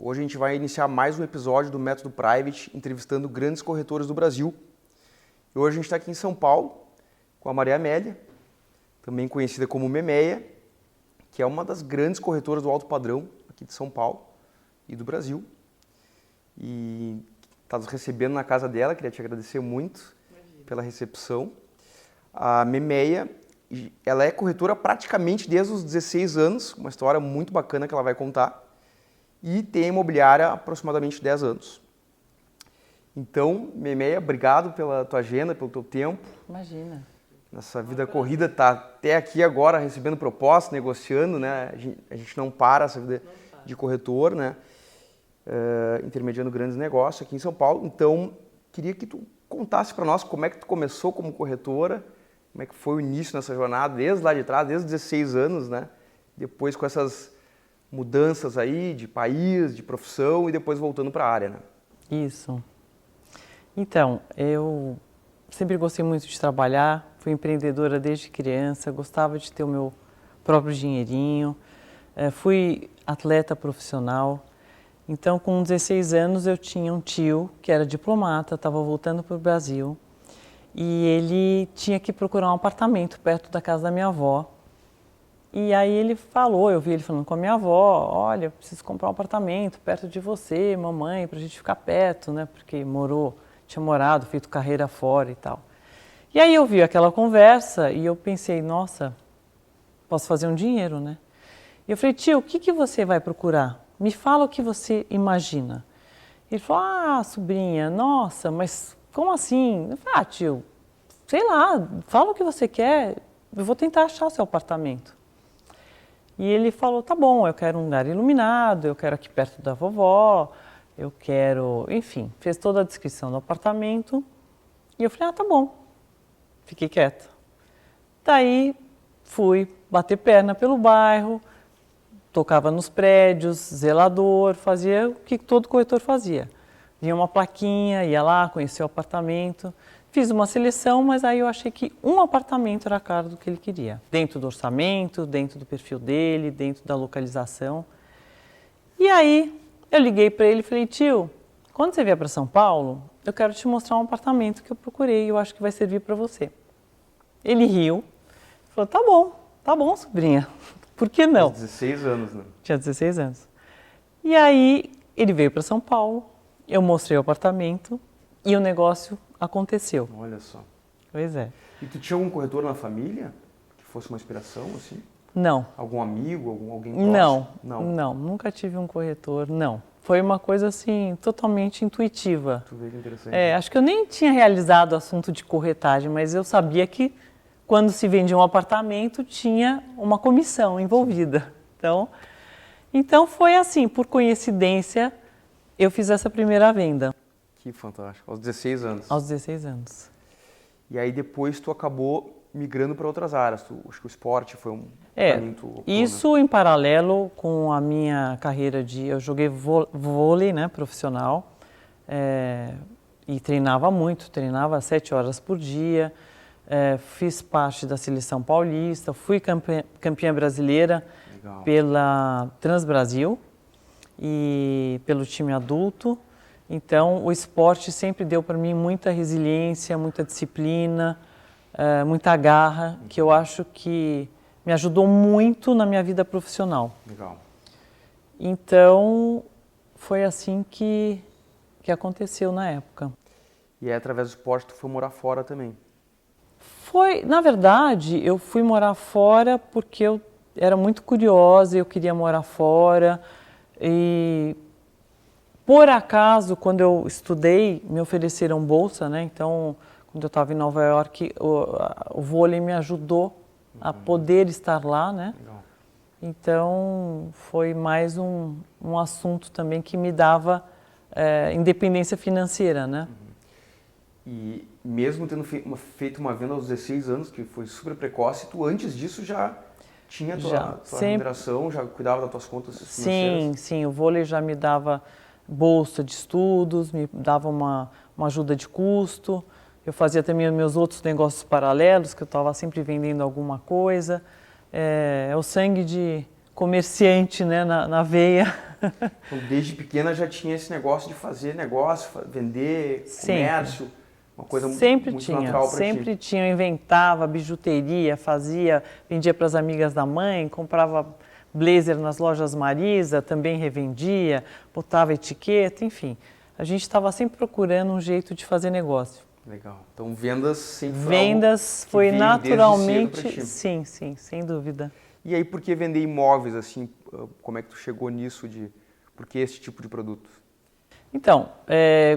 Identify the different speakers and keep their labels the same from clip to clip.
Speaker 1: Hoje a gente vai iniciar mais um episódio do Método Private, entrevistando grandes corretores do Brasil. E hoje a gente está aqui em São Paulo com a Maria Amélia, também conhecida como Memeia, que é uma das grandes corretoras do alto padrão aqui de São Paulo e do Brasil. E está nos recebendo na casa dela, queria te agradecer muito pela recepção. A Memeia, ela é corretora praticamente desde os 16 anos, uma história muito bacana que ela vai contar. E tem imobiliária há aproximadamente 10 anos. Então, Memeia, obrigado pela tua agenda, pelo teu tempo.
Speaker 2: Imagina.
Speaker 1: Nessa vida corrida, tá até aqui agora recebendo propostas, negociando, né? A gente não para essa vida de corretor, né? Intermediando grandes negócios aqui em São Paulo. Então, queria que tu contasse para nós como é que tu começou como corretora, como é que foi o início nessa jornada, desde lá de trás, desde os 16 anos, né? Depois com essas mudanças aí de país, de profissão e depois voltando para a área, né?
Speaker 2: Isso. Então, eu sempre gostei muito de trabalhar, fui empreendedora desde criança, gostava de ter o meu próprio dinheirinho, fui atleta profissional. Então, com 16 anos, eu tinha um tio que era diplomata, estava voltando para o Brasil e ele tinha que procurar um apartamento perto da casa da minha avó. E aí ele falou, eu vi ele falando com a minha avó, olha, eu preciso comprar um apartamento perto de você, mamãe, pra gente ficar perto, né? Porque tinha morado, feito carreira fora e tal. E aí eu vi aquela conversa e eu pensei, nossa, posso fazer um dinheiro, né? E eu falei, tio, o que você vai procurar? Me fala o que você imagina. Ele falou, sobrinha, nossa, mas como assim? Eu falei, tio, sei lá, fala o que você quer, eu vou tentar achar o seu apartamento. E ele falou, tá bom, eu quero um lugar iluminado, eu quero aqui perto da vovó, eu quero... Enfim, fez toda a descrição do apartamento. E eu falei, tá bom. Fiquei quieta. Daí fui bater perna pelo bairro, tocava nos prédios, zelador, fazia o que todo corretor fazia. Vinha uma plaquinha, ia lá, conhecia o apartamento. Fiz uma seleção, mas aí eu achei que um apartamento era a cara do que ele queria. Dentro do orçamento, dentro do perfil dele, dentro da localização. E aí eu liguei para ele e falei, tio, quando você vier para São Paulo, eu quero te mostrar um apartamento que eu procurei e eu acho que vai servir para você. Ele riu, falou, tá bom, sobrinha, por que não?
Speaker 1: 16 anos, né?
Speaker 2: Tinha 16 anos. E aí ele veio para São Paulo, eu mostrei o apartamento e o negócio aconteceu.
Speaker 1: Olha só.
Speaker 2: Pois é.
Speaker 1: E tu tinha algum corretor na família que fosse uma inspiração, assim?
Speaker 2: Não.
Speaker 1: Algum amigo, alguém próximo?
Speaker 2: Não, nunca tive um corretor, não. Foi uma coisa assim, totalmente intuitiva.
Speaker 1: Tu vê que interessante.
Speaker 2: Acho que eu nem tinha realizado o assunto de corretagem, mas eu sabia que quando se vendia um apartamento tinha uma comissão envolvida. Então foi assim, por coincidência, eu fiz essa primeira venda.
Speaker 1: Que fantástico, aos 16 anos.
Speaker 2: Aos 16 anos.
Speaker 1: E aí depois tu acabou migrando para outras áreas, acho que o esporte foi um caminho que tu optou,
Speaker 2: isso, né? Em paralelo com a minha carreira eu joguei vôlei, né, profissional, e treinava 7 horas por dia, fiz parte da seleção paulista, fui campeã brasileira. Legal. Pela Transbrasil e pelo time adulto. Então, o esporte sempre deu para mim muita resiliência, muita disciplina, muita garra, que eu acho que me ajudou muito na minha vida profissional. Legal. Então, foi assim que aconteceu na época.
Speaker 1: E aí, através do esporte, tu foi morar fora também?
Speaker 2: Na verdade, eu fui morar fora porque eu era muito curiosa, eu queria morar fora e... Por acaso, quando eu estudei, me ofereceram bolsa, né? Então, quando eu estava em Nova York, o vôlei me ajudou a poder estar lá, né? Legal. Então, foi mais um assunto também que me dava independência financeira, né?
Speaker 1: E mesmo tendo feito uma venda aos 16 anos, que foi super precoce, tu antes disso já tinha tua remuneração, já cuidava das tuas contas financeiras?
Speaker 2: Sim, o vôlei já me dava bolsa de estudos, me dava uma ajuda de custo. Eu fazia também meus outros negócios paralelos, que eu estava sempre vendendo alguma coisa. É o sangue de comerciante, né, na veia.
Speaker 1: Então, desde pequena já tinha esse negócio de fazer negócio, vender, comércio, uma coisa
Speaker 2: sempre
Speaker 1: muito
Speaker 2: tinha,
Speaker 1: natural para ti.
Speaker 2: sempre tinha. Eu inventava bijuteria, fazia, vendia para as amigas da mãe, comprava blazer nas lojas Marisa, também revendia, botava etiqueta, enfim. A gente estava sempre procurando um jeito de fazer negócio.
Speaker 1: Legal. Então, vendas sempre foi
Speaker 2: Vendas
Speaker 1: algo que
Speaker 2: foi
Speaker 1: veio desde cedo
Speaker 2: naturalmente,
Speaker 1: pra ti.
Speaker 2: sim, sem dúvida.
Speaker 1: E aí, por que vender imóveis, assim? Como é que tu chegou nisso por que esse tipo de produto?
Speaker 2: Então,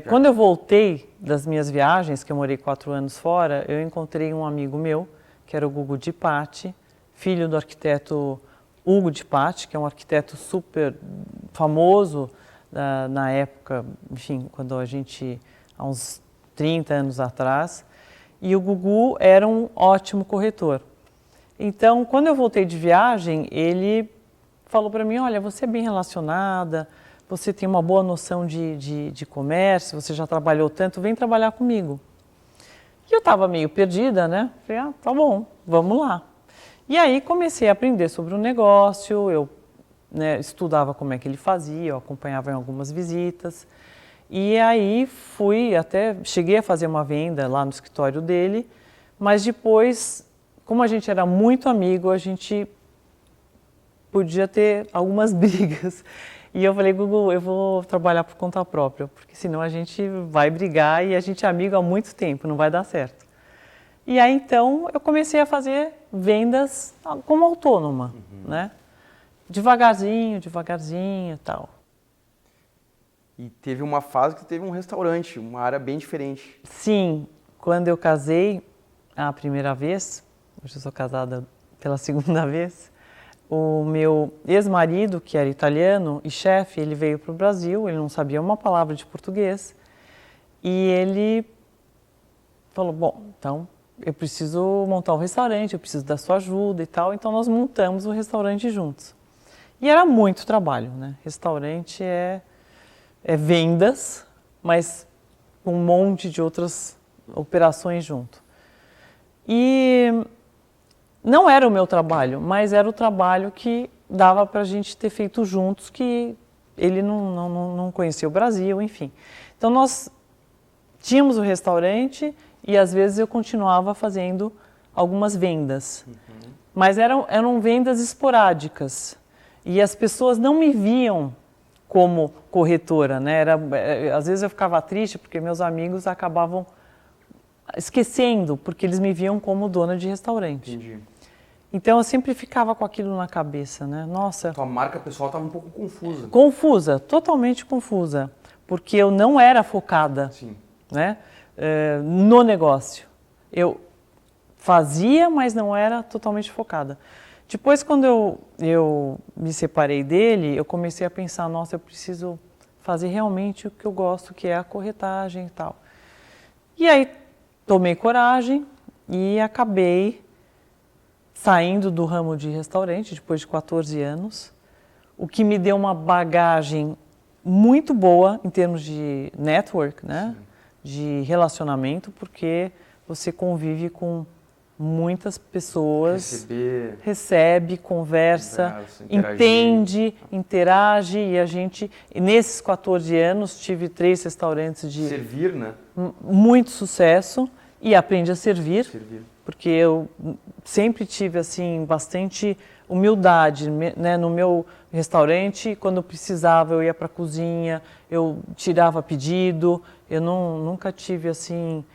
Speaker 2: quando eu voltei das minhas viagens, que eu morei 4 anos fora, eu encontrei um amigo meu, que era o Gugu Di Patti, filho do arquiteto Hugo Di Patti, que é um arquiteto super famoso na época, enfim, quando a gente, há uns 30 anos atrás, e o Gugu era um ótimo corretor. Então, quando eu voltei de viagem, ele falou para mim, olha, você é bem relacionada, você tem uma boa noção de comércio, você já trabalhou tanto, vem trabalhar comigo. E eu estava meio perdida, né? Falei, tá bom, vamos lá. E aí comecei a aprender sobre o negócio, eu estudava como é que ele fazia, eu acompanhava em algumas visitas. E aí cheguei a fazer uma venda lá no escritório dele, mas depois, como a gente era muito amigo, a gente podia ter algumas brigas. E eu falei, Gugu, eu vou trabalhar por conta própria, porque senão a gente vai brigar e a gente é amigo há muito tempo, não vai dar certo. E aí então eu comecei a fazer vendas como autônoma, né? Devagarzinho e tal.
Speaker 1: E teve uma fase que teve um restaurante, uma área bem diferente.
Speaker 2: Sim, quando eu casei a primeira vez, hoje eu sou casada pela segunda vez, o meu ex-marido, que era italiano e chefe, ele veio para o Brasil, ele não sabia uma palavra de português, e ele falou, bom, então eu preciso montar um restaurante, eu preciso da sua ajuda e tal, então nós montamos o restaurante juntos. E era muito trabalho, né? Restaurante é vendas, mas um monte de outras operações junto. E não era o meu trabalho, mas era o trabalho que dava para a gente ter feito juntos, que ele não conhecia o Brasil, enfim. Então nós tínhamos o restaurante e às vezes eu continuava fazendo algumas vendas. Mas eram vendas esporádicas e as pessoas não me viam como corretora, né? Às vezes eu ficava triste porque meus amigos acabavam esquecendo, porque eles me viam como dona de restaurante.
Speaker 1: Entendi.
Speaker 2: Então eu sempre ficava com aquilo na cabeça, né? Nossa.
Speaker 1: Tua marca pessoal estava um pouco confusa.
Speaker 2: Confusa, totalmente confusa, porque eu não era focada,
Speaker 1: Sim.
Speaker 2: né? No negócio. Eu fazia, mas não era totalmente focada. Depois, quando eu me separei dele, eu comecei a pensar, nossa, eu preciso fazer realmente o que eu gosto, que é a corretagem e tal. E aí tomei coragem e acabei saindo do ramo de restaurante depois de 14 anos, o que me deu uma bagagem muito boa em termos de network, né? De relacionamento, porque você convive com muitas pessoas, recebe, conversa, entende, interage, e a gente, nesses 14 anos, tive 3 restaurantes de
Speaker 1: servir, né?
Speaker 2: Muito sucesso e aprendi a servir, porque eu sempre tive assim bastante humildade, né? No meu restaurante, quando precisava, eu ia para a cozinha, eu tirava pedido, eu nunca tive assim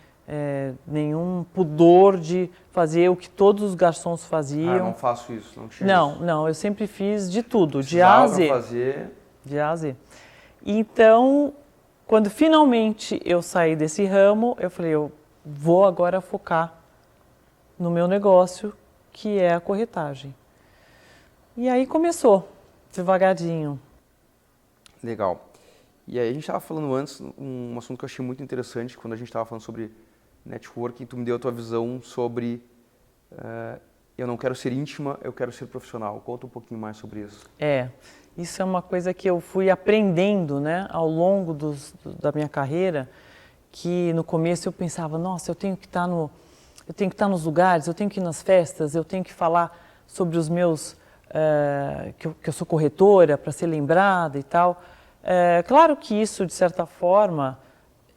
Speaker 2: nenhum pudor de fazer o que todos os garçons faziam.
Speaker 1: Ah, não faço isso, não tinha isso.
Speaker 2: Não, eu sempre fiz de tudo, de
Speaker 1: Precisava
Speaker 2: A a Z.
Speaker 1: fazer.
Speaker 2: De A a Z. Então, quando finalmente eu saí desse ramo, eu falei, eu vou agora focar no meu negócio, que é a corretagem. E aí começou, devagarinho.
Speaker 1: Legal. E aí a gente estava falando antes, um assunto que eu achei muito interessante, quando a gente estava falando sobre networking, tu me deu a tua visão sobre eu não quero ser íntima, eu quero ser profissional. Conta um pouquinho mais sobre isso.
Speaker 2: Isso é uma coisa que eu fui aprendendo, né, ao longo da minha carreira, que no começo eu pensava, nossa, eu tenho que estar nos lugares, eu tenho que ir nas festas, eu tenho que falar sobre os meus que eu sou corretora para ser lembrada e tal. Claro que isso, de certa forma,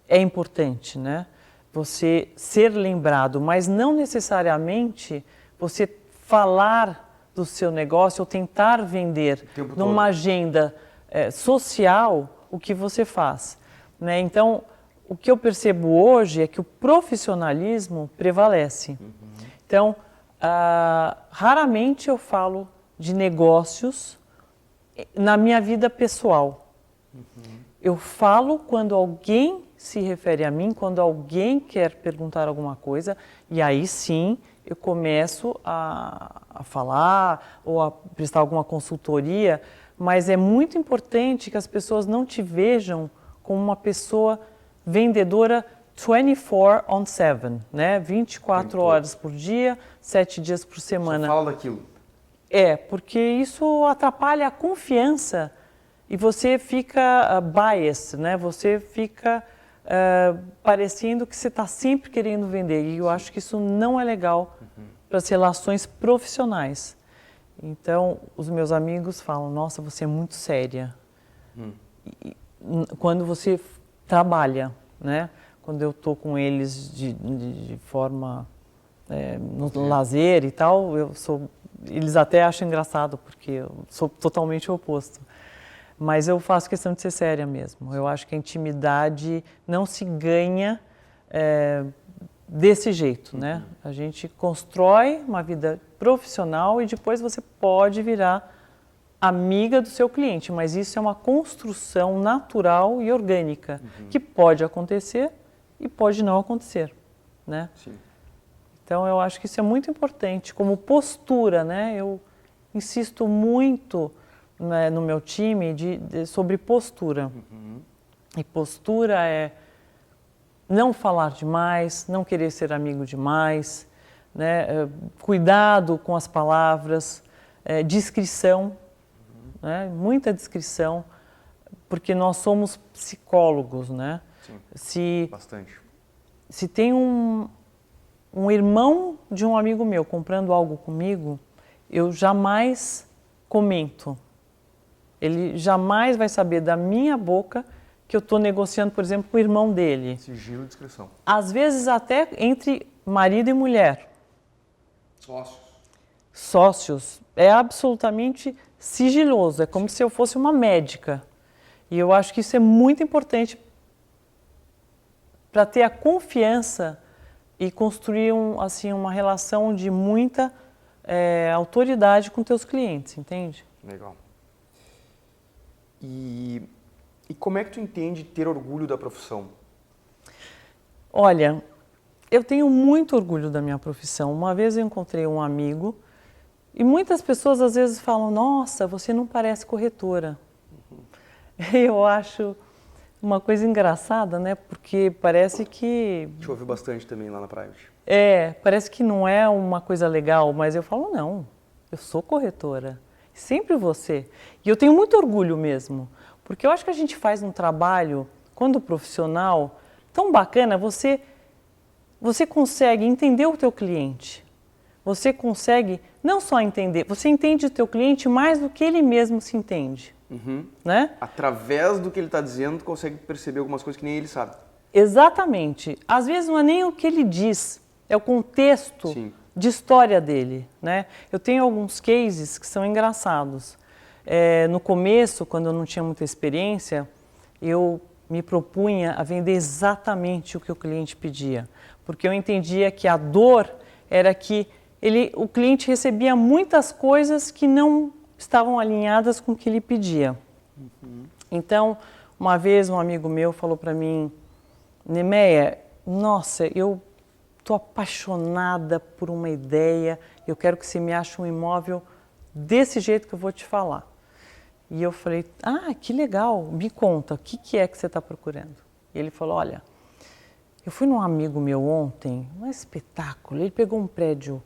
Speaker 2: é importante, né? Você ser lembrado, mas não necessariamente você falar do seu negócio ou tentar vender numa agenda social o que você faz, né? Então, o que eu percebo hoje é que o profissionalismo prevalece. Então, raramente eu falo de negócios na minha vida pessoal. Eu falo quando alguém se refere a mim, quando alguém quer perguntar alguma coisa, e aí sim eu começo a falar ou a prestar alguma consultoria, mas é muito importante que as pessoas não te vejam como uma pessoa vendedora 24/7, né? 24 horas por dia, 7 dias por semana.
Speaker 1: Só fala daquilo.
Speaker 2: Porque isso atrapalha a confiança e você fica biased, né? Você fica parecendo que você está sempre querendo vender. E eu acho que isso não é legal para as relações profissionais. Então, os meus amigos falam, nossa, você é muito séria. E, quando você trabalha, né? Quando eu estou com eles de forma no lazer e tal, eles até acham engraçado, porque eu sou totalmente o oposto. Mas eu faço questão de ser séria mesmo. Eu acho que a intimidade não se ganha desse jeito, né? A gente constrói uma vida profissional e depois você pode virar amiga do seu cliente, mas isso é uma construção natural e orgânica, que pode acontecer e pode não acontecer, né?
Speaker 1: Sim.
Speaker 2: Então, eu acho que isso é muito importante, como postura, né? Eu insisto muito, né, no meu time sobre postura. E postura é não falar demais, não querer ser amigo demais, né? Cuidado com as palavras, discrição, né? Muita discrição, porque nós somos psicólogos, né?
Speaker 1: Sim, bastante.
Speaker 2: Se tem um irmão de um amigo meu comprando algo comigo, eu jamais comento. Ele jamais vai saber da minha boca que eu estou negociando, por exemplo, com o irmão dele.
Speaker 1: Sigilo e discrição.
Speaker 2: Às vezes até entre marido e mulher.
Speaker 1: Sócios.
Speaker 2: Sócios. É absolutamente sigiloso. É como se eu fosse uma médica. E eu acho que isso é muito importante para ter a confiança e construir uma relação de muita autoridade com teus clientes, entende?
Speaker 1: Legal. E como é que tu entende ter orgulho da profissão?
Speaker 2: Olha, eu tenho muito orgulho da minha profissão. Uma vez eu encontrei um amigo e muitas pessoas às vezes falam, nossa, você não parece corretora. Eu acho uma coisa engraçada, né? Porque parece que...
Speaker 1: Te ouvi bastante também lá na Private.
Speaker 2: Parece que não é uma coisa legal, mas eu falo, não, eu sou corretora. Sempre você. E eu tenho muito orgulho mesmo, porque eu acho que a gente faz um trabalho, quando profissional, tão bacana, você consegue entender o teu cliente. Você consegue não só entender, você entende o teu cliente mais do que ele mesmo se entende. Né?
Speaker 1: Através do que ele está dizendo, tu consegue perceber algumas coisas que nem ele sabe.
Speaker 2: Exatamente. Às vezes não é nem o que ele diz, é o contexto
Speaker 1: Sim.
Speaker 2: de história dele, né? Eu tenho alguns cases que são engraçados. No começo, quando eu não tinha muita experiência, eu me propunha a vender exatamente o que o cliente pedia, porque eu entendia que a dor era que o cliente recebia muitas coisas que não estavam alinhadas com o que ele pedia. Então, uma vez um amigo meu falou para mim, Nemeia, nossa, eu estou apaixonada por uma ideia, eu quero que você me ache um imóvel desse jeito que eu vou te falar. E eu falei, que legal, me conta, o que é que você está procurando? E ele falou, olha, eu fui num amigo meu ontem, um espetáculo, ele pegou um prédio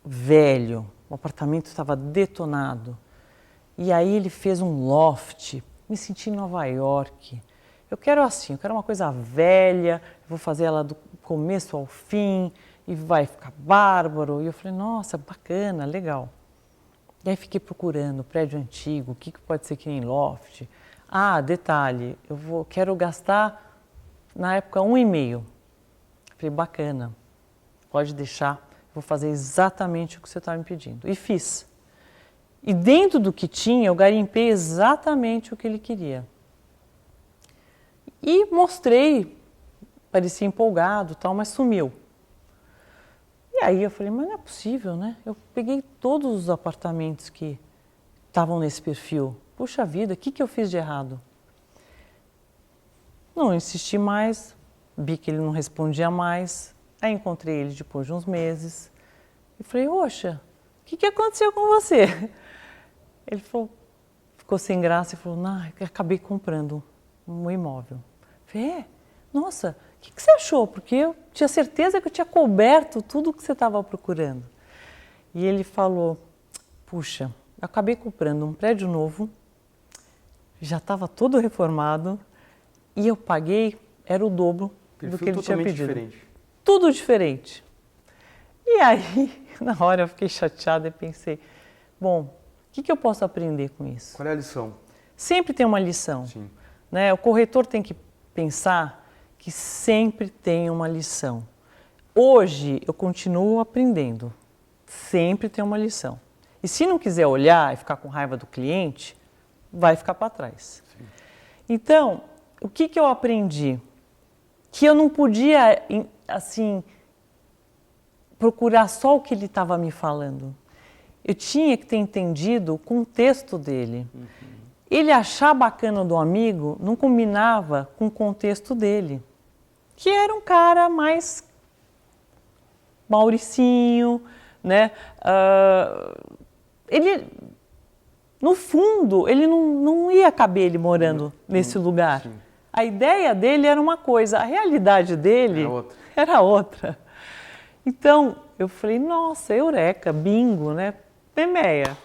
Speaker 2: velho, o apartamento estava detonado, e aí ele fez um loft, me senti em Nova York. Eu quero uma coisa velha, vou fazer ela do começo ao fim, e vai ficar bárbaro. E eu falei, nossa, bacana, legal. E aí fiquei procurando prédio antigo, o que pode ser que nem loft. Ah, detalhe, quero gastar, na época, 1,5. Falei, bacana, pode deixar, vou fazer exatamente o que você está me pedindo. E fiz. E dentro do que tinha, eu garimpei exatamente o que ele queria. E mostrei, parecia empolgado, tal, mas sumiu. E aí eu falei, mas não é possível, né? Eu peguei todos os apartamentos que estavam nesse perfil. Puxa vida, o que eu fiz de errado? Não insisti mais, vi que ele não respondia mais. Aí encontrei ele depois de uns meses. E falei, oxa, o que aconteceu com você? Ele falou, ficou sem graça e falou, não, eu acabei comprando um imóvel. Falei, nossa, o que você achou? Porque eu tinha certeza que eu tinha coberto tudo o que você estava procurando. E ele falou, puxa, eu acabei comprando um prédio novo, já estava todo reformado e eu paguei, era o dobro do que ele tinha pedido. Diferente. Tudo diferente. E aí, na hora eu fiquei chateada e pensei, bom, o que eu posso aprender com isso?
Speaker 1: Qual é a lição?
Speaker 2: Sempre tem uma lição.
Speaker 1: Sim.
Speaker 2: Né? O corretor tem que pensar que sempre tem uma lição. Hoje eu continuo aprendendo, sempre tem uma lição. E se não quiser olhar e ficar com raiva do cliente, vai ficar para trás. Sim. Então, o que eu aprendi? Que eu não podia, assim, procurar só o que ele estava me falando. Eu tinha que ter entendido o contexto dele. Uhum. Ele achar bacana do amigo não combinava com o contexto dele, que era um cara mais mauricinho, né? Ele, no fundo, ele não ia caber ele morando nesse lugar. Sim. A ideia dele era uma coisa, a realidade dele era outra. Então, eu falei, nossa, eureka, bingo, né? Memeia,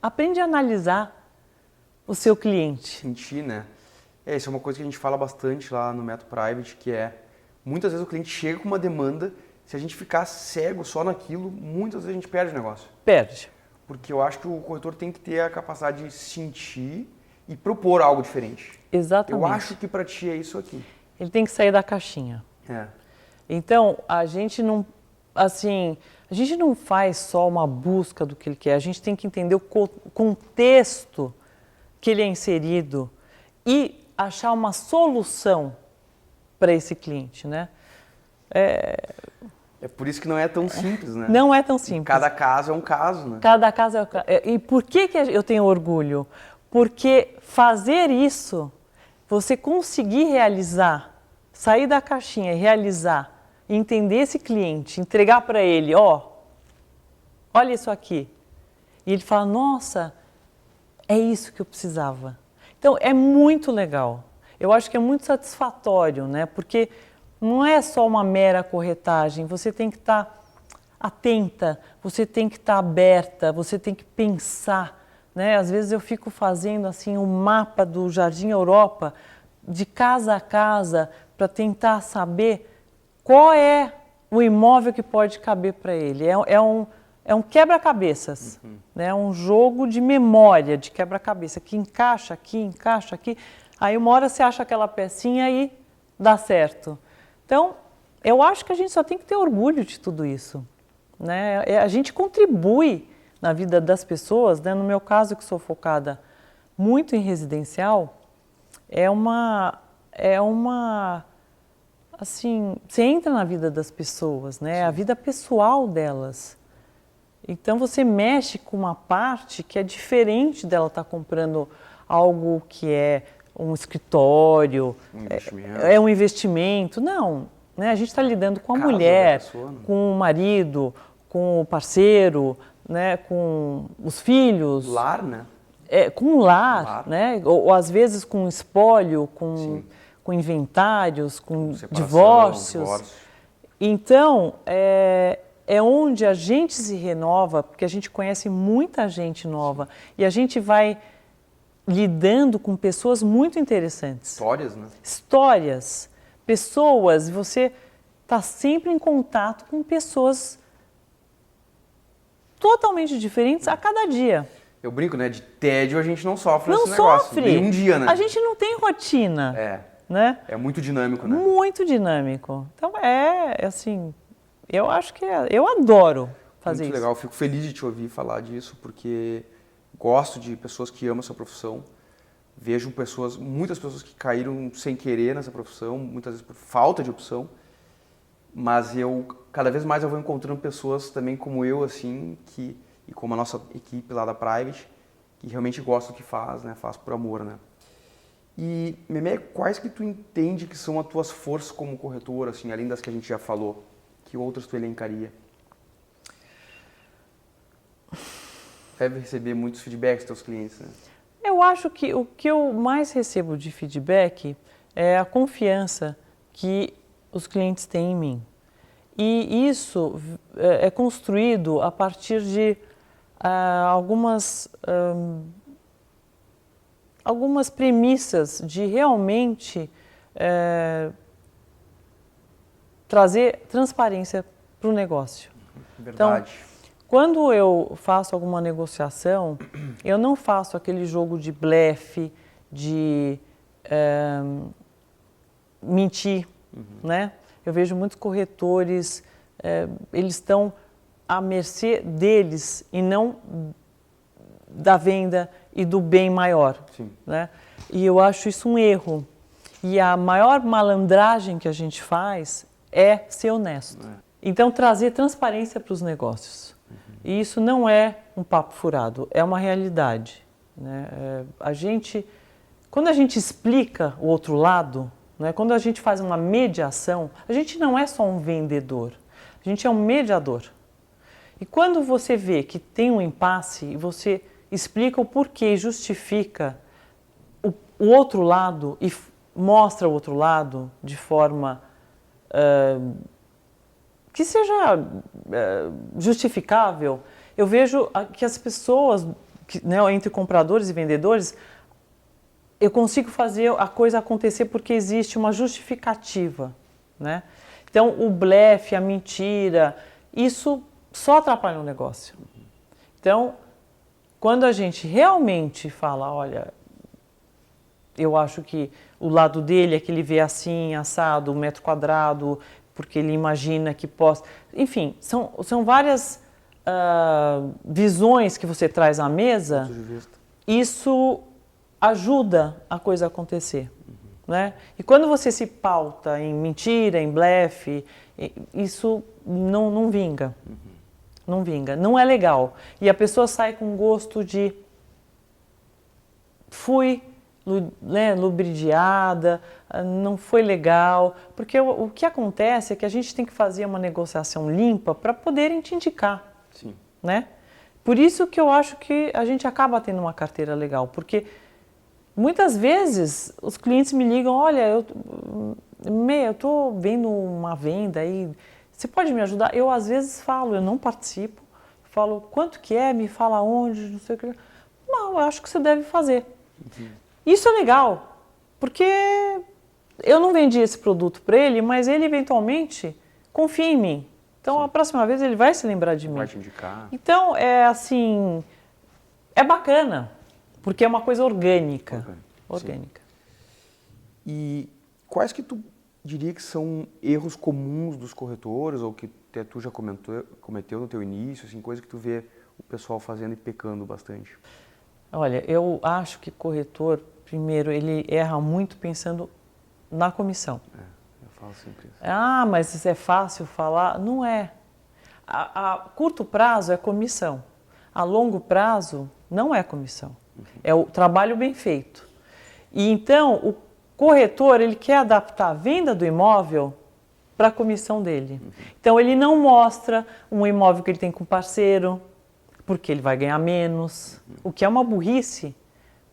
Speaker 2: aprende a analisar o seu cliente.
Speaker 1: Sentir, né? Isso é uma coisa que a gente fala bastante lá no Método Private, que é, muitas vezes o cliente chega com uma demanda, se a gente ficar cego só naquilo, muitas vezes a gente perde o negócio.
Speaker 2: Perde.
Speaker 1: Porque eu acho que o corretor tem que ter a capacidade de sentir e propor algo diferente.
Speaker 2: Exatamente.
Speaker 1: Eu acho que para ti é isso aqui.
Speaker 2: Ele tem que sair da caixinha. Então, a gente não faz só uma busca do que ele quer, a gente tem que entender o contexto que ele é inserido e achar uma solução para esse cliente, né?
Speaker 1: É por isso que não é tão simples, né?
Speaker 2: Não é tão simples.
Speaker 1: Cada caso é um caso, né?
Speaker 2: Cada caso é um caso. E por que eu tenho orgulho? Porque fazer isso, você conseguir realizar, sair da caixinha e realizar, entender esse cliente, entregar para ele, olha isso aqui. E ele fala, nossa, é isso que eu precisava. Então, é muito legal. Eu acho que é muito satisfatório, né? Porque não é só uma mera corretagem, você tem que estar atenta, você tem que estar aberta, você tem que pensar, né? Às vezes eu fico fazendo assim um mapa do Jardim Europa, de casa a casa, para tentar saber qual é o imóvel que pode caber para ele. É um quebra-cabeças, né? Um jogo de memória, de quebra-cabeça, que encaixa aqui. Aí uma hora você acha aquela pecinha e dá certo. Então, eu acho que a gente só tem que ter orgulho de tudo isso, né? A gente contribui na vida das pessoas, né? No meu caso, que sou focada muito em residencial, assim, você entra na vida das pessoas, né? A vida pessoal delas. Então, você mexe com uma parte que é diferente dela estar comprando algo que é um escritório, é um investimento. Não, né? A gente está lidando com a mulher, pessoa, né? Com o marido, com o parceiro, né? Com os filhos.
Speaker 1: Lar, né?
Speaker 2: Com o lar, né? Ou às vezes com espólio, com inventários, com divórcios. Então, é onde a gente se renova, porque a gente conhece muita gente nova e a gente vai lidando com pessoas muito interessantes.
Speaker 1: Histórias, né?
Speaker 2: Histórias, pessoas, você está sempre em contato com pessoas totalmente diferentes a cada dia.
Speaker 1: Eu brinco, né? De tédio a gente não sofre
Speaker 2: Não
Speaker 1: nesse negócio.
Speaker 2: sofre.
Speaker 1: Nem um dia, né?
Speaker 2: A gente não tem rotina. Né?
Speaker 1: É muito dinâmico, né?
Speaker 2: Muito dinâmico. Então assim, eu acho que eu adoro fazer
Speaker 1: muito
Speaker 2: isso.
Speaker 1: legal, eu fico feliz de te ouvir falar disso, porque gosto de pessoas que amam essa profissão. Vejo muitas pessoas que caíram sem querer nessa profissão, muitas vezes por falta de opção. Mas cada vez mais eu vou encontrando pessoas também como eu, assim, e como a nossa equipe lá da Private, que realmente gosta do que faz, né? Faz por amor, né? E, Memé, quais que tu entende que são as tuas forças como corretor, assim, além das que a gente já falou? Que outras tu elencaria? Deve receber muitos feedbacks dos teus clientes, né?
Speaker 2: Eu acho que o que eu mais recebo de feedback é a confiança que os clientes têm em mim. E isso é construído a partir de algumas premissas de realmente trazer transparência para o negócio.
Speaker 1: Verdade.
Speaker 2: Então, quando eu faço alguma negociação, eu não faço aquele jogo de blefe, de mentir, né? Eu vejo muitos corretores, eles estão à mercê deles e não da venda e do bem maior, né? E eu acho isso um erro. E a maior malandragem que a gente faz é ser honesto. Então, trazer transparência para os negócios. E isso não é um papo furado, é uma realidade, né? Quando a gente explica o outro lado, né, quando a gente faz uma mediação, a gente não é só um vendedor, a gente é um mediador. E quando você vê que tem um impasse e você explica o porquê, justifica o outro lado e mostra o outro lado de forma que seja justificável, eu vejo que as pessoas, né, entre compradores e vendedores, eu consigo fazer a coisa acontecer porque existe uma justificativa, né? Então, o blefe, a mentira, isso só atrapalha o negócio. Então, quando a gente realmente fala, olha, eu acho que o lado dele é que ele vê assim, assado, um metro quadrado, porque ele imagina que possa... Enfim, são várias visões que você traz à mesa. Isso ajuda a coisa a acontecer, né? E quando você se pauta em mentira, em blefe, isso não vinga. Não vinga, não é legal. E a pessoa sai com gosto de fui lubridiada, não foi legal, porque o que acontece é que a gente tem que fazer uma negociação limpa para poderem te indicar, né? Por isso que eu acho que a gente acaba tendo uma carteira legal, porque muitas vezes os clientes me ligam, olha, eu estou vendo uma venda aí, você pode me ajudar? Eu às vezes falo, eu não participo, falo quanto que é, me fala onde, não sei o que. Não, eu acho que você deve fazer. Isso é legal, porque eu não vendi esse produto para ele, mas ele eventualmente confia em mim. Então, a próxima vez ele vai se lembrar de mim.
Speaker 1: Vai te indicar.
Speaker 2: Então, é bacana, porque é uma coisa orgânica. Orgânica.
Speaker 1: E quais que tu diria que são erros comuns dos corretores, ou que até tu já cometeu no teu início, assim, coisa que tu vê o pessoal fazendo e pecando bastante?
Speaker 2: Olha, eu acho que corretor, primeiro, ele erra muito pensando na comissão.
Speaker 1: Eu falo sempre isso.
Speaker 2: Ah, mas isso é fácil falar? Não é. A curto prazo é comissão. A longo prazo não é comissão. É o trabalho bem feito. E então, o corretor, ele quer adaptar a venda do imóvel para a comissão dele. Então, ele não mostra um imóvel que ele tem com parceiro, porque ele vai ganhar menos, o que é uma burrice,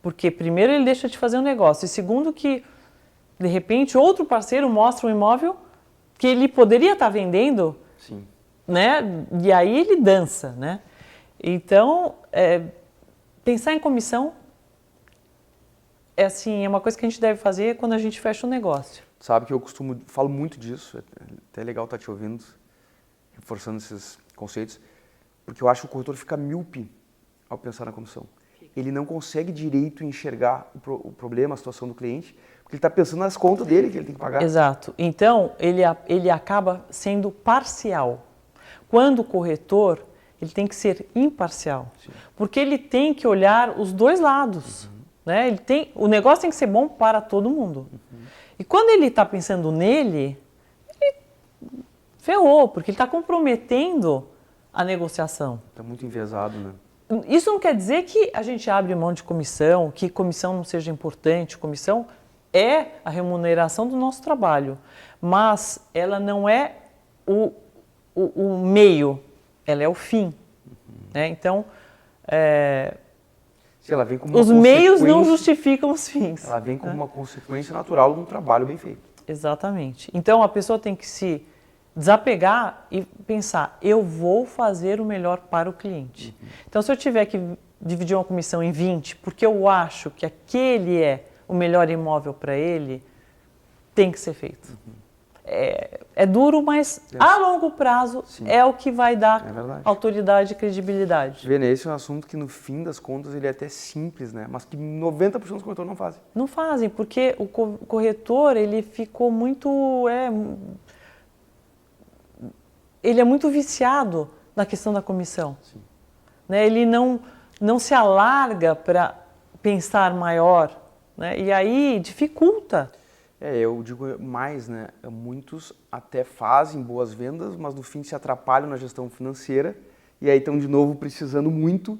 Speaker 2: porque primeiro ele deixa de fazer um negócio, e segundo que, de repente, outro parceiro mostra um imóvel que ele poderia estar vendendo, né? E aí ele dança, né? Então, pensar em comissão é uma coisa que a gente deve fazer quando a gente fecha um negócio.
Speaker 1: Sabe que eu falo muito disso, é até legal estar te ouvindo, reforçando esses conceitos, porque eu acho que o corretor fica míope ao pensar na comissão. Ele não consegue direito enxergar o problema, a situação do cliente, porque ele está pensando nas contas dele que ele tem que pagar.
Speaker 2: Exato. Então, ele acaba sendo parcial. Quando o corretor, ele tem que ser imparcial. Sim. Porque ele tem que olhar os dois lados. Né? O negócio tem que ser bom para todo mundo. E quando ele está pensando nele, ele ferrou, porque ele está comprometendo a negociação.
Speaker 1: Está muito enviesado, né?
Speaker 2: Isso não quer dizer que a gente abre mão de comissão, que comissão não seja importante. Comissão é a remuneração do nosso trabalho, mas ela não é o meio, ela é o fim. Né? Então,
Speaker 1: Se ela vem como
Speaker 2: os meios não justificam os fins.
Speaker 1: Ela vem como uma consequência natural de um trabalho bem feito.
Speaker 2: Exatamente. Então, a pessoa tem que se desapegar e pensar, eu vou fazer o melhor para o cliente. Então, se eu tiver que dividir uma comissão em 20, porque eu acho que aquele é o melhor imóvel para ele, tem que ser feito. É duro, mas a longo prazo é o que vai dar autoridade e credibilidade.
Speaker 1: Vê, esse é um assunto que no fim das contas ele é até simples, né? Mas que 90% dos corretores não fazem.
Speaker 2: Não fazem, porque o corretor ele ficou muito... ele é muito viciado na questão da comissão. Né? Ele não se alarga para pensar maior, né? E aí dificulta.
Speaker 1: Eu digo mais, né? Muitos até fazem boas vendas, mas no fim se atrapalham na gestão financeira e aí estão de novo precisando muito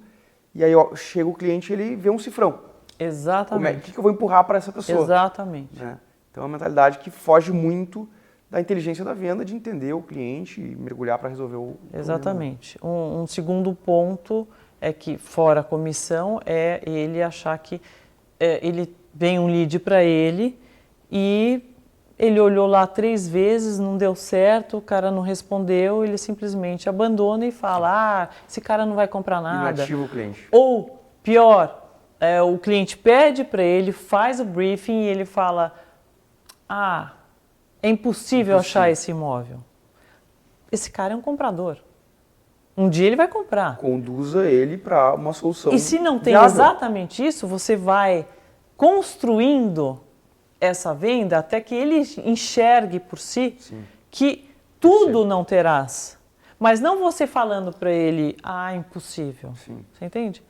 Speaker 1: e aí chega o cliente e ele vê um cifrão.
Speaker 2: Exatamente.
Speaker 1: O que eu vou empurrar para essa pessoa?
Speaker 2: Exatamente.
Speaker 1: Né? Então é uma mentalidade que foge muito da inteligência da venda, de entender o cliente e mergulhar para resolver o
Speaker 2: Exatamente. Um segundo ponto é que, fora a comissão, é ele achar que ele vem um lead para ele e ele olhou lá 3 vezes, não deu certo, o cara não respondeu, ele simplesmente abandona e fala, esse cara não vai comprar nada.
Speaker 1: Inativa o cliente.
Speaker 2: Ou, pior, o cliente pede para ele, faz o briefing e ele fala, é impossível achar esse imóvel. Esse cara é um comprador. Um dia ele vai comprar.
Speaker 1: Conduza ele para uma solução.
Speaker 2: E se não tem
Speaker 1: viável.
Speaker 2: exatamente isso, você vai construindo essa venda até que ele enxergue por si que tudo não terás. Mas não você falando para ele, impossível. Você entende?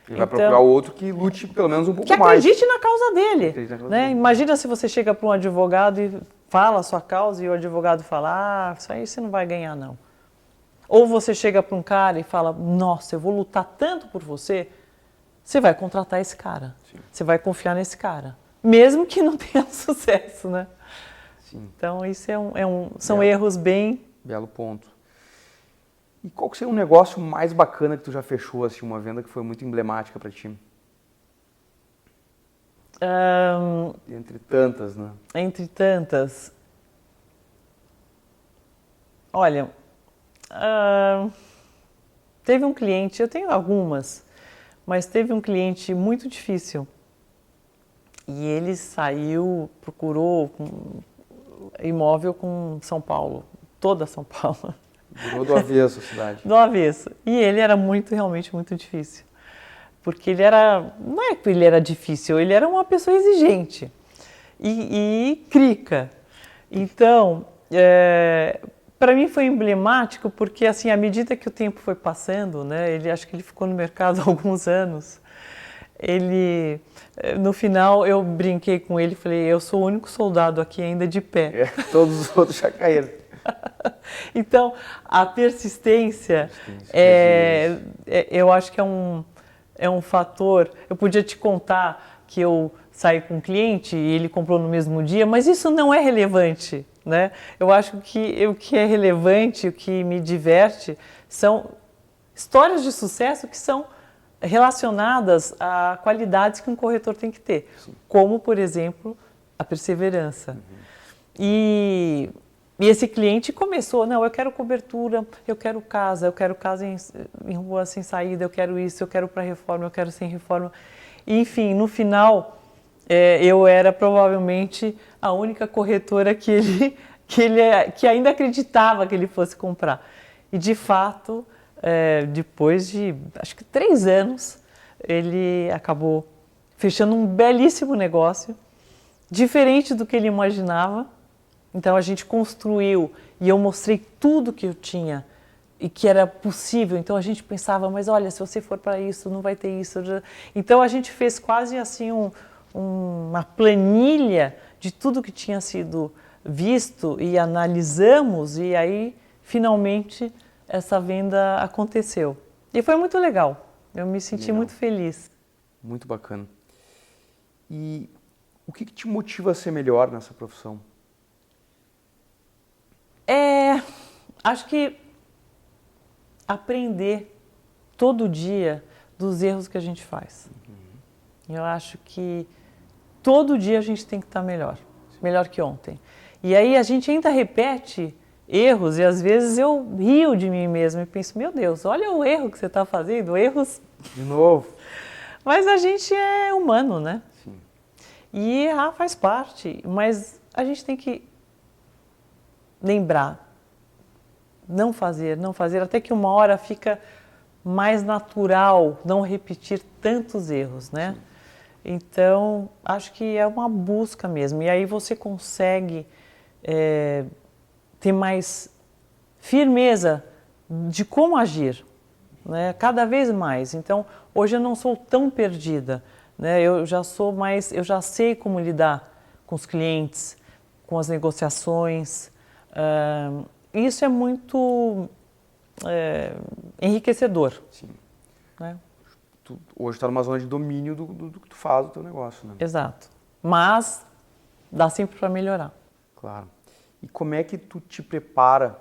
Speaker 1: Ele vai procurar o outro que lute pelo menos um pouco mais.
Speaker 2: Que acredite na causa dele. Né? Imagina se você chega para um advogado e fala a sua causa e o advogado fala, isso aí você não vai ganhar não. Ou você chega para um cara e fala, nossa, eu vou lutar tanto por você, você vai contratar esse cara. Você vai confiar nesse cara. Mesmo que não tenha sucesso, né? Então, isso são erros bem...
Speaker 1: Belo ponto. E qual que seria um negócio mais bacana que tu já fechou, assim, uma venda que foi muito emblemática para ti? Entre tantas, né?
Speaker 2: Entre tantas. Olha, teve um cliente, eu tenho algumas, mas teve um cliente muito difícil. E ele procurou imóvel com São Paulo, toda São Paulo.
Speaker 1: Virou do avesso a cidade.
Speaker 2: Do avesso. E ele era realmente muito difícil. Porque não é que ele era difícil, ele era uma pessoa exigente e crica. Então, para mim foi emblemático porque, assim, à medida que o tempo foi passando, né, acho que ele ficou no mercado há alguns anos, no final eu brinquei com ele e falei, eu sou o único soldado aqui ainda de pé.
Speaker 1: Todos os outros já caíram.
Speaker 2: Então, a persistência, eu acho que é um fator. Eu podia te contar que eu saí com um cliente e ele comprou no mesmo dia, mas isso não é relevante, né? Eu acho que o que é relevante, o que me diverte, são histórias de sucesso que são relacionadas a qualidades que um corretor tem que ter, como, por exemplo, a perseverança. E esse cliente começou, não, eu quero cobertura, eu quero casa em rua sem saída, eu quero isso, eu quero para reforma, eu quero sem reforma. E, enfim, no final, eu era provavelmente a única corretora que ainda acreditava que ele fosse comprar. E, de fato, depois de, acho que 3 anos, ele acabou fechando um belíssimo negócio, diferente do que ele imaginava. Então a gente construiu e eu mostrei tudo que eu tinha e que era possível. Então a gente pensava, mas olha, se você for para isso, não vai ter isso. Então a gente fez quase assim uma planilha de tudo que tinha sido visto e analisamos, e aí finalmente essa venda aconteceu. E foi muito legal. Eu me senti muito feliz.
Speaker 1: Muito bacana. E o que te motiva a ser melhor nessa profissão?
Speaker 2: Acho que aprender todo dia dos erros que a gente faz. Eu acho que todo dia a gente tem que estar melhor que ontem. E aí a gente ainda repete erros e às vezes eu rio de mim mesma e penso, meu Deus, olha o erro que você está fazendo, erros...
Speaker 1: De novo.
Speaker 2: Mas a gente é humano, né?
Speaker 1: Sim.
Speaker 2: E errar faz parte, mas a gente tem que lembrar, não fazer, até que uma hora fica mais natural não repetir tantos erros, né? Sim. Então, acho que é uma busca mesmo. E aí você consegue ter mais firmeza de como agir, né? Cada vez mais. Então, hoje eu não sou tão perdida, né? Eu já sei como lidar com os clientes, com as negociações. Isso é muito enriquecedor.
Speaker 1: Sim.
Speaker 2: Né?
Speaker 1: Tu hoje está numa zona de domínio do que tu faz do teu negócio, né?
Speaker 2: Exato. Mas dá sempre para melhorar.
Speaker 1: Claro. E como é que tu te prepara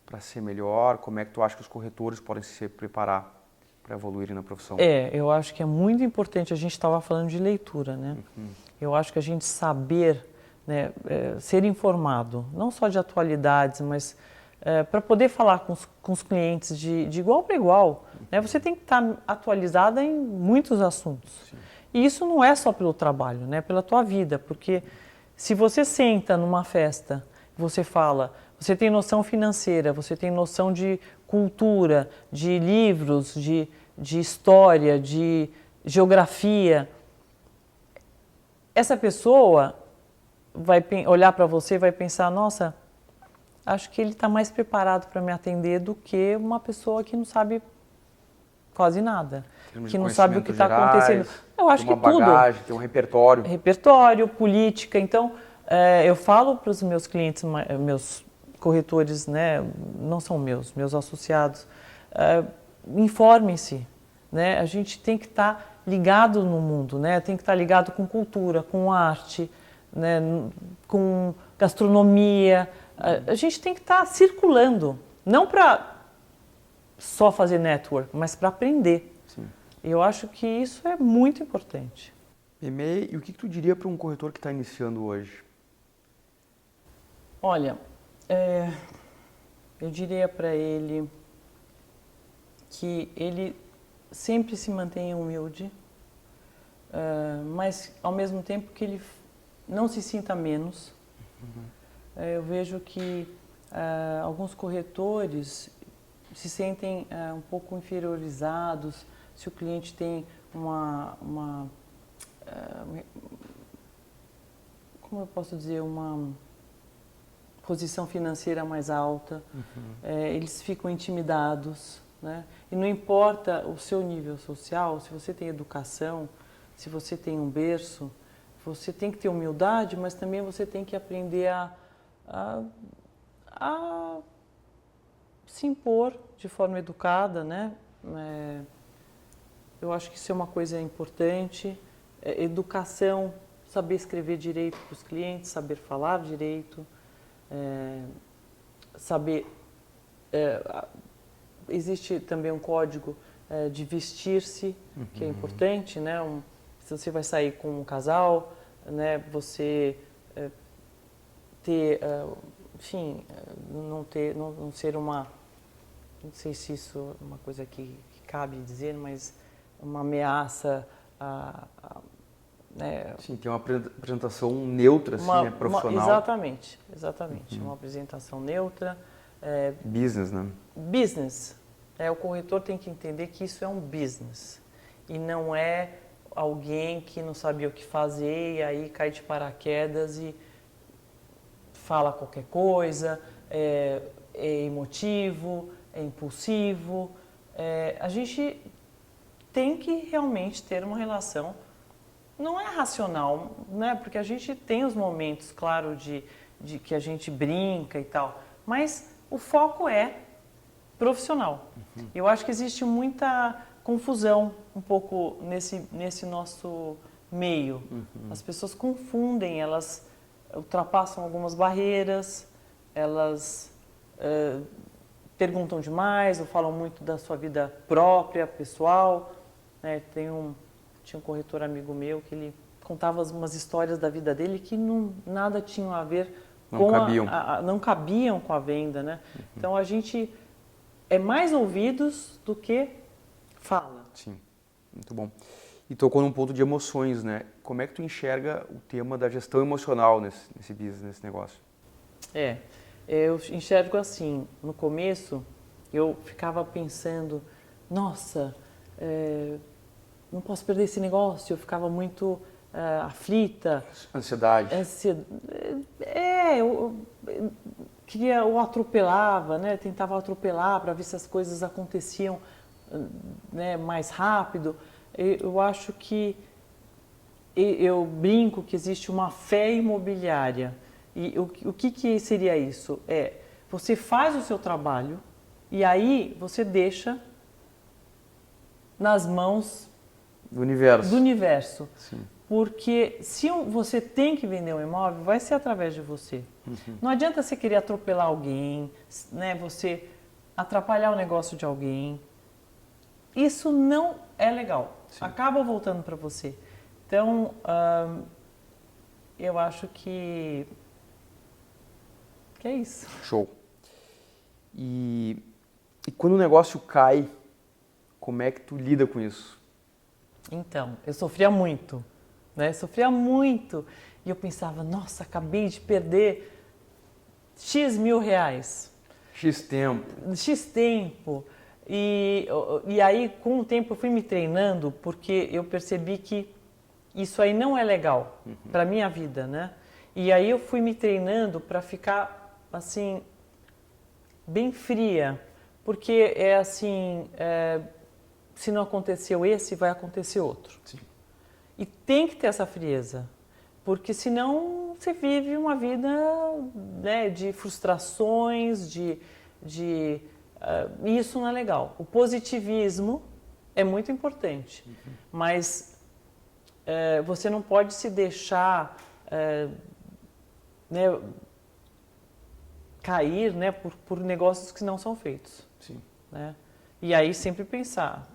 Speaker 1: para ser melhor? Como é que tu acha que os corretores podem se preparar para evoluírem na profissão?
Speaker 2: Eu acho que é muito importante, a gente estava falando de leitura, né? Eu acho que a gente saber, né, ser informado, não só de atualidades, mas para poder falar com os clientes de igual para igual, né? Você tem que estar atualizada em muitos assuntos.
Speaker 1: Sim.
Speaker 2: E isso não é só pelo trabalho, né? Pela tua vida, porque se você senta numa festa, você fala, você tem noção financeira, você tem noção de cultura, de livros, de história, de geografia, essa pessoa vai olhar para você e vai pensar, nossa, acho que ele está mais preparado para me atender do que uma pessoa que não sabe quase nada, que não sabe o que está acontecendo. Eu acho que tudo. Tem uma bagagem,
Speaker 1: tem um repertório.
Speaker 2: Repertório, política. Então, eu falo para os meus clientes, meus corretores, né, não são meus associados, informem-se, né? A gente tem que estar ligado no mundo, né? Tem que estar ligado com cultura, com arte, né? Com gastronomia. A gente tem que estar circulando, não para só fazer network, mas para aprender.
Speaker 1: Sim.
Speaker 2: Eu acho que isso é muito importante.
Speaker 1: E o que tu diria para um corretor que está iniciando hoje?
Speaker 2: Olha, eu diria para ele que ele sempre se mantenha humilde, mas ao mesmo tempo que ele não se sinta menos. Eu vejo que alguns corretores se sentem um pouco inferiorizados se o cliente tem como eu posso dizer, uma posição financeira mais alta, eles ficam intimidados, né? E não importa o seu nível social, se você tem educação, se você tem um berço, você tem que ter humildade, mas também você tem que aprender a se impor de forma educada, né? Eu acho que isso é uma coisa importante. Educação, saber escrever direito para os clientes, saber falar direito, saber... existe também um código de vestir-se, que é importante, né? Se você vai sair com um casal, né? Você ter, enfim, não ser uma... Não sei se isso é uma coisa que cabe dizer, mas uma ameaça né?
Speaker 1: Sim, tem uma apresentação neutra, assim, né? Profissional.
Speaker 2: Exatamente. Uma apresentação neutra.
Speaker 1: Business, né?
Speaker 2: Business. O corretor tem que entender que isso é um business e não é alguém que não sabia o que fazer e aí cai de paraquedas e fala qualquer coisa, é emotivo, é impulsivo. A gente tem que realmente ter uma relação, não é racional, né? Porque a gente tem os momentos, claro, de que a gente brinca e tal, mas o foco é profissional. Eu acho que existe muita confusão um pouco nesse nosso meio. As pessoas confundem, elas ultrapassam algumas barreiras, elas perguntam demais ou falam muito da sua vida própria, pessoal. Né? Tinha um corretor amigo meu que ele contava umas histórias da vida dele que nada tinham a ver não cabiam com a venda. Né? Então a gente é mais ouvidos do que fala.
Speaker 1: Sim, muito bom. E tocou num ponto de emoções, né? Como é que tu enxerga o tema da gestão emocional nesse business, nesse negócio?
Speaker 2: Eu enxergo assim, no começo eu ficava pensando, nossa, não posso perder esse negócio, eu ficava muito aflita.
Speaker 1: Ansiedade.
Speaker 2: Eu atropelava, né? Tentava atropelar para ver se as coisas aconteciam, né, mais rápido. Eu acho que eu brinco que existe uma fé imobiliária. E o que seria isso? Você faz o seu trabalho e aí você deixa nas mãos
Speaker 1: do universo.
Speaker 2: Sim. Porque se você tem que vender um imóvel, vai ser através de você. Não adianta você querer atropelar alguém, né? Você atrapalhar o negócio de alguém. Isso não é legal. Sim. Acaba voltando para você. Então, eu acho que é isso.
Speaker 1: Show. E quando o negócio cai, como é que tu lida com isso?
Speaker 2: Então, eu sofria muito, né? Sofria muito. E eu pensava, nossa, acabei de perder X mil reais.
Speaker 1: X tempo.
Speaker 2: E aí, com o tempo, eu fui me treinando porque eu percebi que isso aí não é legal para a minha vida, né? E aí eu fui me treinando para ficar, assim, bem fria. Porque se não aconteceu esse, vai acontecer outro.
Speaker 1: Sim.
Speaker 2: E tem que ter essa frieza, porque senão você vive uma vida, né, de frustrações, e isso não é legal. O positivismo é muito importante, mas você não pode se deixar né, cair, né, por negócios que não são feitos.
Speaker 1: Sim.
Speaker 2: Né? E aí sempre pensar,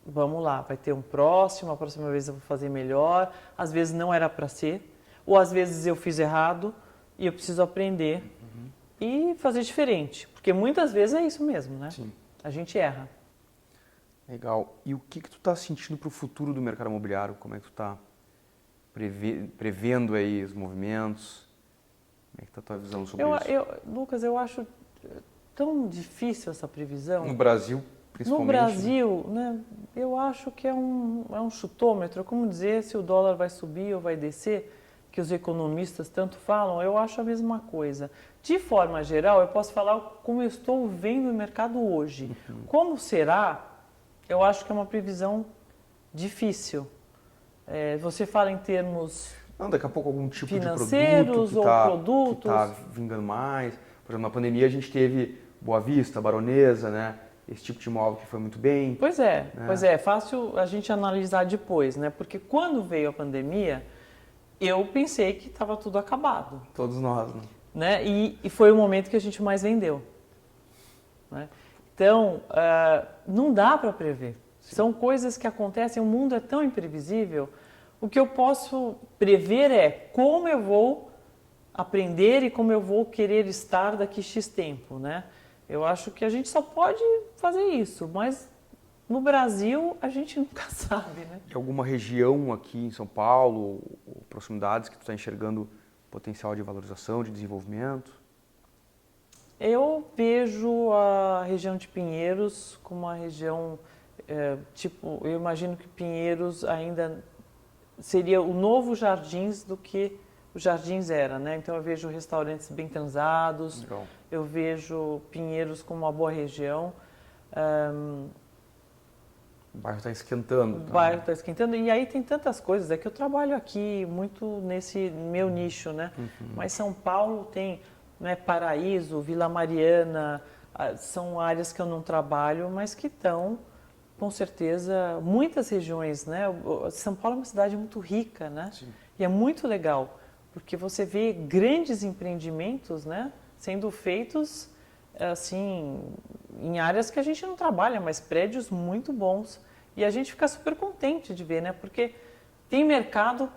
Speaker 2: vamos lá, vai ter a próxima vez eu vou fazer melhor, às vezes não era para ser, ou às vezes eu fiz errado e eu preciso aprender e fazer diferente, porque muitas vezes é isso mesmo, né?
Speaker 1: Sim.
Speaker 2: A gente erra.
Speaker 1: Legal. E o que tu tá sentindo para o futuro do mercado imobiliário? Como é que tu tá prevendo aí os movimentos? Como é que tá a tua visão sobre isso?
Speaker 2: Lucas, eu acho tão difícil essa previsão.
Speaker 1: No Brasil, principalmente.
Speaker 2: No Brasil, né, eu acho que é um chutômetro. Como dizer se o dólar vai subir ou vai descer, que os economistas tanto falam, eu acho a mesma coisa. De forma geral, eu posso falar como eu estou vendo o mercado hoje. Como será? Eu acho que é uma previsão difícil. Você fala em termos
Speaker 1: daqui a pouco algum tipo
Speaker 2: financeiros
Speaker 1: de produto
Speaker 2: produtos.
Speaker 1: que está vingando mais. Por exemplo, na pandemia a gente teve Boa Vista, Baronesa, né? Esse tipo de imóvel que foi muito bem.
Speaker 2: Pois é fácil a gente analisar depois, né? Porque quando veio a pandemia, eu pensei que estava tudo acabado.
Speaker 1: Todos nós,
Speaker 2: né? E foi o momento que a gente mais vendeu. Né? Então, não dá para prever. Sim. São coisas que acontecem, o mundo é tão imprevisível. O que eu posso prever é como eu vou aprender e como eu vou querer estar daqui a X tempo, né? Eu acho que a gente só pode fazer isso, mas no Brasil a gente nunca sabe, né?
Speaker 1: Tem alguma região aqui em São Paulo, ou proximidades que tu está enxergando potencial de valorização, de desenvolvimento?
Speaker 2: Eu vejo a região de Pinheiros como uma região, eu imagino que Pinheiros ainda seria o novo Jardins do que o Jardins era, né? Então eu vejo restaurantes bem transados,
Speaker 1: Legal.
Speaker 2: eu vejo Pinheiros como uma boa região.
Speaker 1: O bairro está esquentando.
Speaker 2: O bairro está esquentando e aí tem tantas coisas. É que eu trabalho aqui muito nesse meu nicho, né? Mas São Paulo tem, né, Paraíso, Vila Mariana, são áreas que eu não trabalho, mas que estão, com certeza, muitas regiões, né? São Paulo é uma cidade muito rica, né?
Speaker 1: Sim.
Speaker 2: E é muito legal, porque você vê grandes empreendimentos, né, sendo feitos assim em áreas que a gente não trabalha, mas prédios muito bons. E a gente fica super contente de ver, né? Porque tem mercado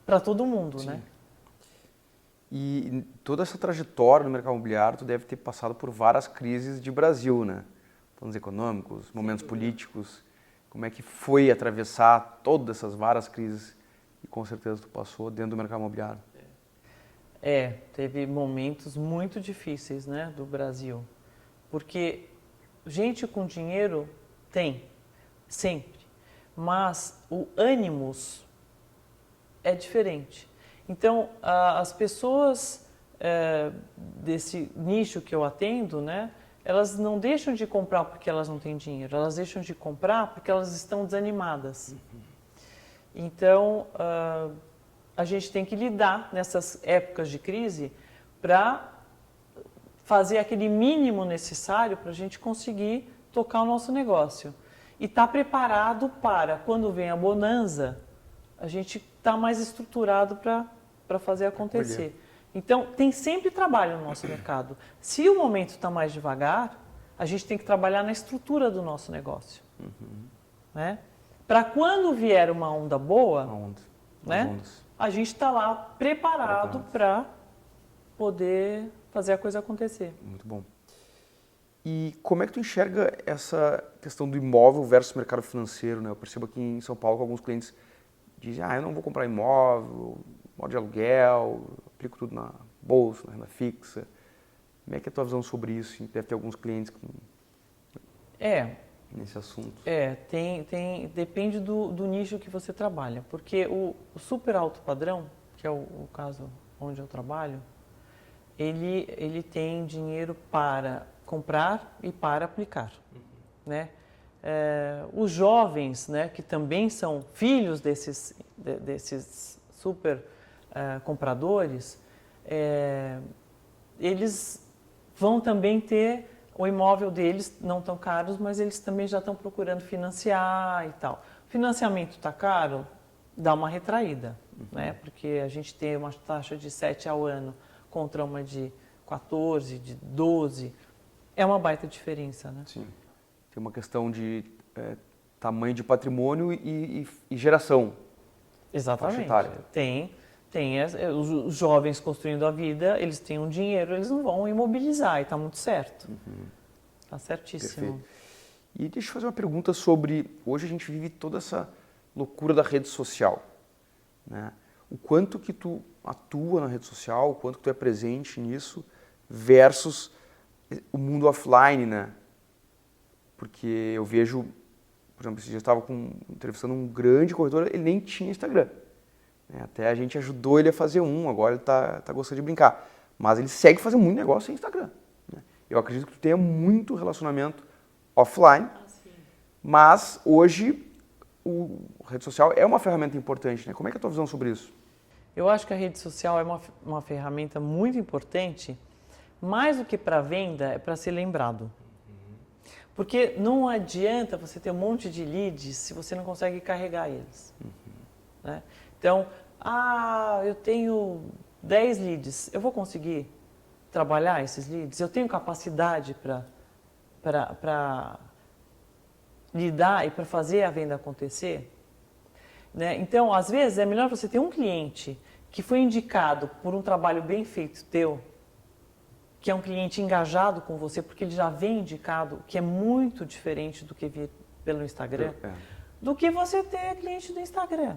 Speaker 2: para todo mundo,
Speaker 1: Sim.
Speaker 2: né?
Speaker 1: E toda essa trajetória no mercado imobiliário, tu deve ter passado por várias crises de Brasil, né? Planos econômicos, momentos políticos. Como é que foi atravessar todas essas várias crises que com certeza tu passou dentro do mercado imobiliário?
Speaker 2: Teve momentos muito difíceis, né, do Brasil. Porque gente com dinheiro tem, sempre. Mas o ânimos é diferente. Então, as pessoas desse nicho que eu atendo, né, elas não deixam de comprar porque elas não têm dinheiro, elas deixam de comprar porque elas estão desanimadas. Então, a gente tem que lidar nessas épocas de crise para fazer aquele mínimo necessário para a gente conseguir tocar o nosso negócio. E estar preparado para, quando vem a bonança, a gente está mais estruturado para fazer acontecer. Então, tem sempre trabalho no nosso mercado. Se o momento está mais devagar, a gente tem que trabalhar na estrutura do nosso negócio. Né? Para quando vier uma onda boa, né, a gente está lá preparado para poder fazer a coisa acontecer.
Speaker 1: Muito bom. E como é que tu enxerga essa questão do imóvel versus mercado financeiro, né? Eu percebo aqui em São Paulo que alguns clientes dizem, eu não vou comprar imóvel, modo de aluguel, aplico tudo na bolsa, na renda fixa. Como é que é a tua visão sobre isso? Deve ter alguns clientes nesse assunto.
Speaker 2: Depende do nicho que você trabalha, porque o super alto padrão, que é o caso onde eu trabalho, ele tem dinheiro para comprar e para aplicar, né? Os jovens, né, que também são filhos desses super compradores, eles vão também ter o imóvel deles não tão caros, mas eles também já estão procurando financiar e tal. O financiamento está caro, dá uma retraída, né? Porque a gente tem uma taxa de 7 ao ano contra uma de 14, de 12, é uma baita diferença, né?
Speaker 1: Sim. Tem uma questão de tamanho de patrimônio e geração.
Speaker 2: Exatamente. Tem os jovens construindo a vida, eles têm um dinheiro, eles não vão imobilizar, e está muito certo. Está certíssimo.
Speaker 1: Perfeito. E deixa eu fazer uma pergunta sobre, hoje a gente vive toda essa loucura da rede social, né? O quanto que tu atua na rede social, o quanto que tu é presente nisso, versus o mundo offline, né? Porque eu vejo, por exemplo, esse dia eu estava entrevistando um grande corretor, ele nem tinha Instagram. Até a gente ajudou ele a fazer agora ele tá gostando de brincar. Mas ele segue fazendo muito negócio em Instagram, né? Eu acredito que tu tenha muito relacionamento offline, mas hoje a rede social é uma ferramenta importante, né? Como é que é a tua visão sobre isso?
Speaker 2: Eu acho que a rede social é uma ferramenta muito importante, mais do que para venda, é para ser lembrado. Porque não adianta você ter um monte de leads se você não consegue carregar eles. Né? Então, eu tenho 10 leads, eu vou conseguir trabalhar esses leads? Eu tenho capacidade para lidar e para fazer a venda acontecer? Né? Então, às vezes, é melhor você ter um cliente que foi indicado por um trabalho bem feito teu, que é um cliente engajado com você, porque ele já vem indicado, que é muito diferente do que vir pelo Instagram, do que você ter cliente do Instagram.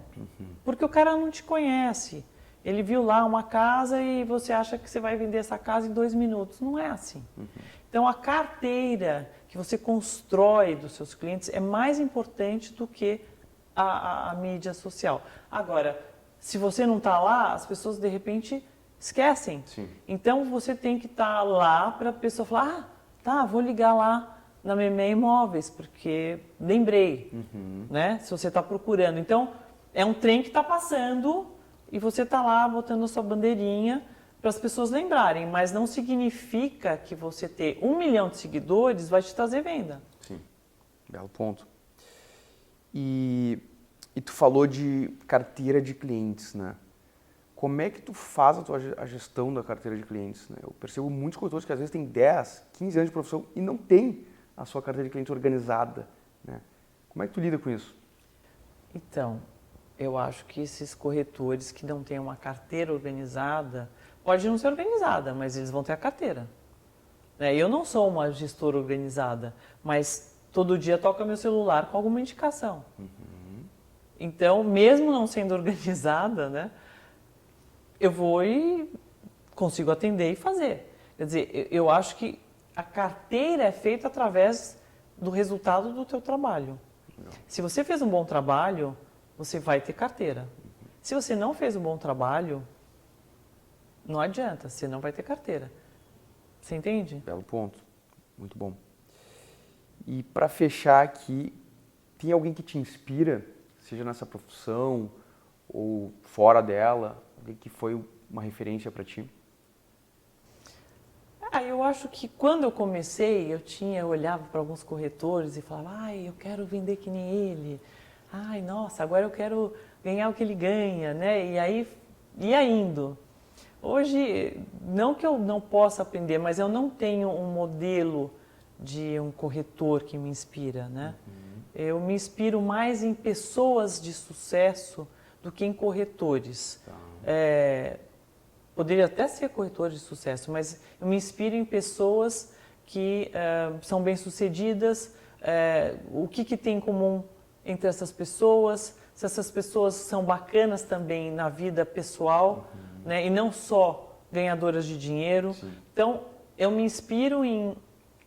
Speaker 2: Porque o cara não te conhece, Ele viu lá uma casa e você acha que você vai vender essa casa em 2 minutos. Não é assim. Então, a carteira que você constrói dos seus clientes é mais importante do que a mídia social. Agora, se você não está lá, as pessoas de repente esquecem.
Speaker 1: Sim.
Speaker 2: Então, você tem que estar lá para a pessoa falar, tá, vou ligar lá na Memeia Imóveis, porque lembrei, né? Se você está procurando. Então, é um trem que está passando e você está lá botando a sua bandeirinha para as pessoas lembrarem, mas não significa que você ter 1 milhão de seguidores vai te trazer venda.
Speaker 1: Sim, belo ponto. E tu falou de carteira de clientes, né? Como é que tu faz a gestão da carteira de clientes, né? Eu percebo muitos corretores que às vezes têm 10, 15 anos de profissão e não tem a sua carteira de clientes organizada, né? Como é que tu lida com isso?
Speaker 2: Então, eu acho que esses corretores que não têm uma carteira organizada, pode não ser organizada, mas eles vão ter a carteira. Né? Eu não sou uma gestora organizada, mas todo dia toca meu celular com alguma indicação. Então, mesmo não sendo organizada, né, eu vou e consigo atender e fazer. Quer dizer, eu acho que a carteira é feita através do resultado do teu trabalho. Se você fez um bom trabalho, você vai ter carteira. Se você não fez um bom trabalho, não adianta, você não vai ter carteira. Você entende?
Speaker 1: Belo ponto, muito bom. E para fechar aqui, tem alguém que te inspira, seja nessa profissão ou fora dela, alguém que foi uma referência para ti?
Speaker 2: Eu acho que quando eu comecei, eu olhava para alguns corretores e falava, ai, eu quero vender que nem ele. Ai, nossa, agora eu quero ganhar o que ele ganha, né? E aí ia indo. Hoje, não que eu não possa aprender, mas eu não tenho um modelo de um corretor que me inspira, né? Eu me inspiro mais em pessoas de sucesso do que em corretores. Poderia até ser corretor de sucesso, mas eu me inspiro em pessoas que são bem-sucedidas, o que tem em comum entre essas pessoas, se essas pessoas são bacanas também na vida pessoal, né, e não só ganhadoras de dinheiro.
Speaker 1: Sim.
Speaker 2: Então, eu me inspiro em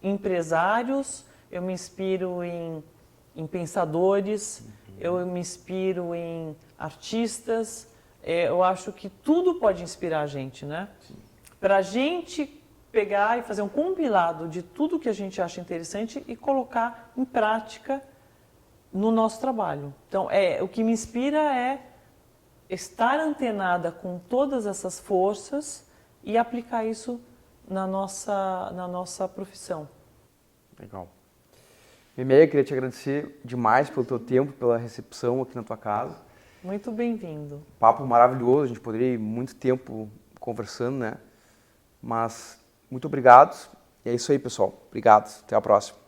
Speaker 2: empresários, eu me inspiro em pensadores, eu me inspiro em artistas. Eu acho que tudo pode inspirar a gente, né? Para a gente pegar e fazer um compilado de tudo que a gente acha interessante e colocar em prática no nosso trabalho. Então, o que me inspira é estar antenada com todas essas forças e aplicar isso na nossa profissão.
Speaker 1: Legal. Memeia, queria te agradecer demais pelo teu tempo, pela recepção aqui na tua casa.
Speaker 2: Muito bem-vindo.
Speaker 1: Papo maravilhoso, a gente poderia ir muito tempo conversando, né? Mas muito obrigado. E é isso aí, pessoal. Obrigado. Até a próxima.